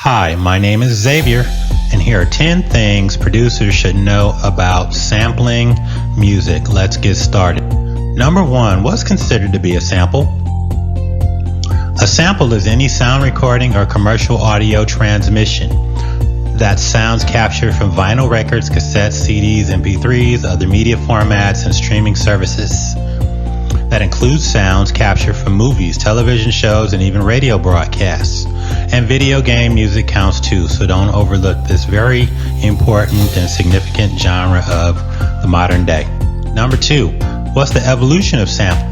Hi, my name is Xavier, and here are 10 things producers should know about sampling music. Let's get started. Number 1, what's considered to be a sample? A sample is any sound recording or commercial audio transmission. That's sounds captured from vinyl records, cassettes, CDs, MP3s, other media formats, and streaming services. That includes sounds captured from movies, television shows, and even radio broadcasts. And video game music counts too, so don't overlook this very important and significant genre of the modern day. Number 2, what's the evolution of sampling?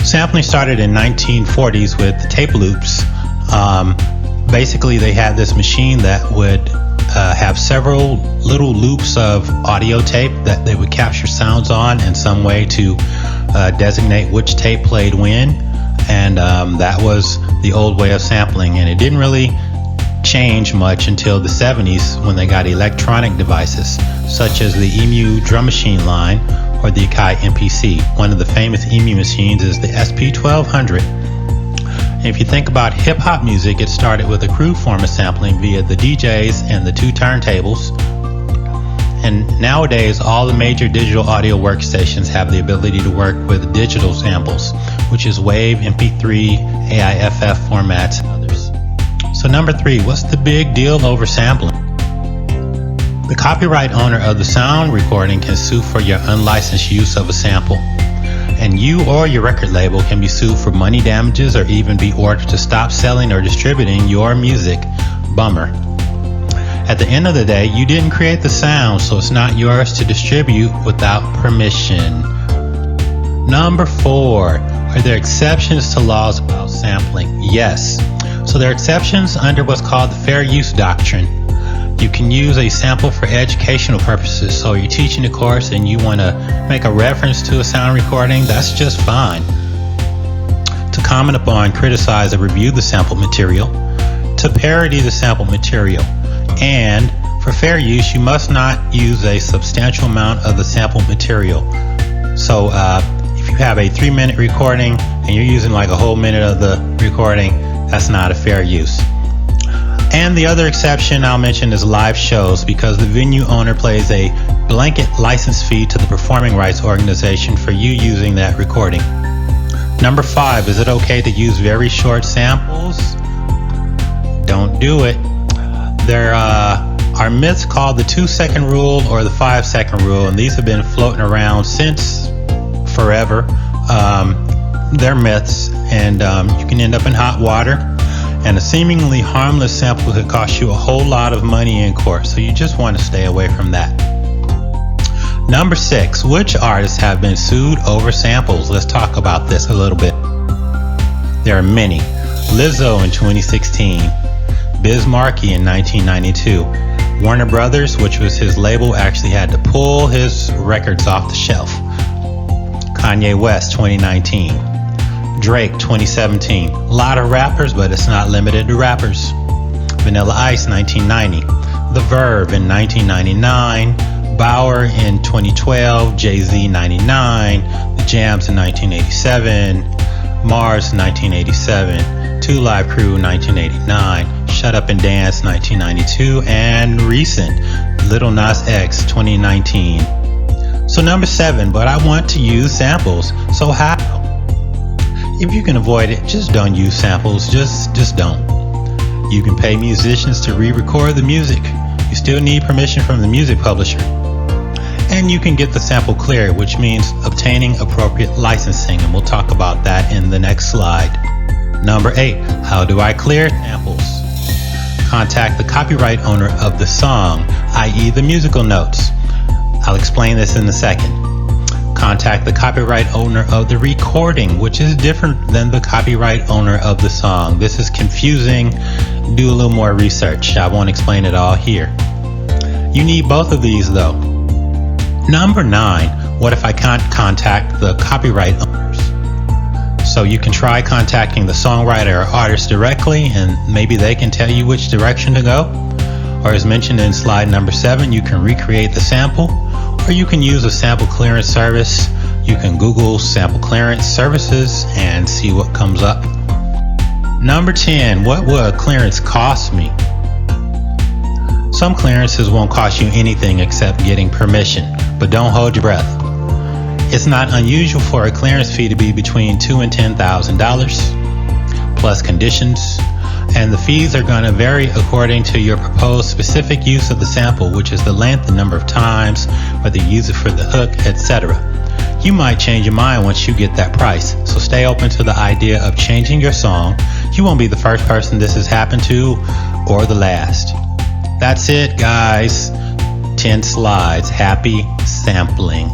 Sampling started in 1940s with tape loops. Basically, they had this machine that would have several little loops of audio tape that they would capture sounds on in some way to designate which tape played when. And that was the old way of sampling, and it didn't really change much until the 70s when they got electronic devices such as the EMU drum machine line or the Akai MPC. One of the famous EMU machines is the SP1200. And if you think about hip-hop music, it started with a crude form of sampling via the DJs and the 2 turntables. And nowadays, all the major digital audio workstations have the ability to work with digital samples, which is WAV, MP3, AIFF formats, and others. So number 3, what's the big deal over sampling? The copyright owner of the sound recording can sue for your unlicensed use of a sample. And you or your record label can be sued for money damages or even be ordered to stop selling or distributing your music. Bummer. At the end of the day, you didn't create the sound, so it's not yours to distribute without permission. Number 4, are there exceptions to laws about sampling? Yes. So there are exceptions under what's called the fair use doctrine. You can use a sample for educational purposes, so you're teaching a course and you want to make a reference to a sound recording, that's just fine. To comment upon, criticize, or review the sample material. To parody the sample material. And for fair use, you must not use a substantial amount of the sample material. So if you have a 3-minute recording and you're using like a whole minute of the recording, that's not a fair use. And the other exception I'll mention is live shows, because the venue owner pays a blanket license fee to the performing rights organization for you using that recording. Number 5, is it okay to use very short samples? Don't do it. There are myths called the 2-second rule or the 5-second rule, and these have been floating around since forever. They're myths, and you can end up in hot water. And a seemingly harmless sample could cost you a whole lot of money in court, so you just want to stay away from that. Number 6, which artists have been sued over samples? Let's talk about this a little bit. There are many. Lizzo in 2016, Biz Markie in 1992. Warner Brothers, which was his label, actually had to pull his records off the shelf. Kanye West 2019. Drake 2017. A lot of rappers, but it's not limited to rappers. Vanilla Ice 1990. The Verve in 1999. Bauer in 2012. Jay-Z 99. The Jams in 1987. Mars 1987. 2 Live Crew 1989. Shut Up and Dance 1992. And recent, Lil Nas X 2019. So number 7, but I want to use samples. So how? If you can avoid it, just don't use samples. Just don't. You can pay musicians to re-record the music. You still need permission from the music publisher. And you can get the sample cleared, which means obtaining appropriate licensing, and we'll talk about that in the next slide. Number 8, how do I clear samples? Contact the copyright owner of the song, i.e. the musical notes. I'll explain this in a second. Contact the copyright owner of the recording, which is different than the copyright owner of the song. This is confusing. Do a little more research. I won't explain it all here. You need both of these though. Number 9, what if I can't contact the copyright owners? So you can try contacting the songwriter or artist directly, and maybe they can tell you which direction to go. Or as mentioned in slide number 7, you can recreate the sample. Or you can use a sample clearance service. You can Google sample clearance services and see what comes up. Number 10, what will a clearance cost me? Some clearances won't cost you anything except getting permission, but don't hold your breath. It's not unusual for a clearance fee to be between $2,000 and $10,000, plus conditions, and the fees are going to vary according to your proposed specific use of the sample, which is the length, the number of times, whether you use it for the hook, etc. You might change your mind once you get that price, so stay open to the idea of changing your song. You won't be the first person this has happened to, or the last. That's it, guys. 10 slides. Happy sampling.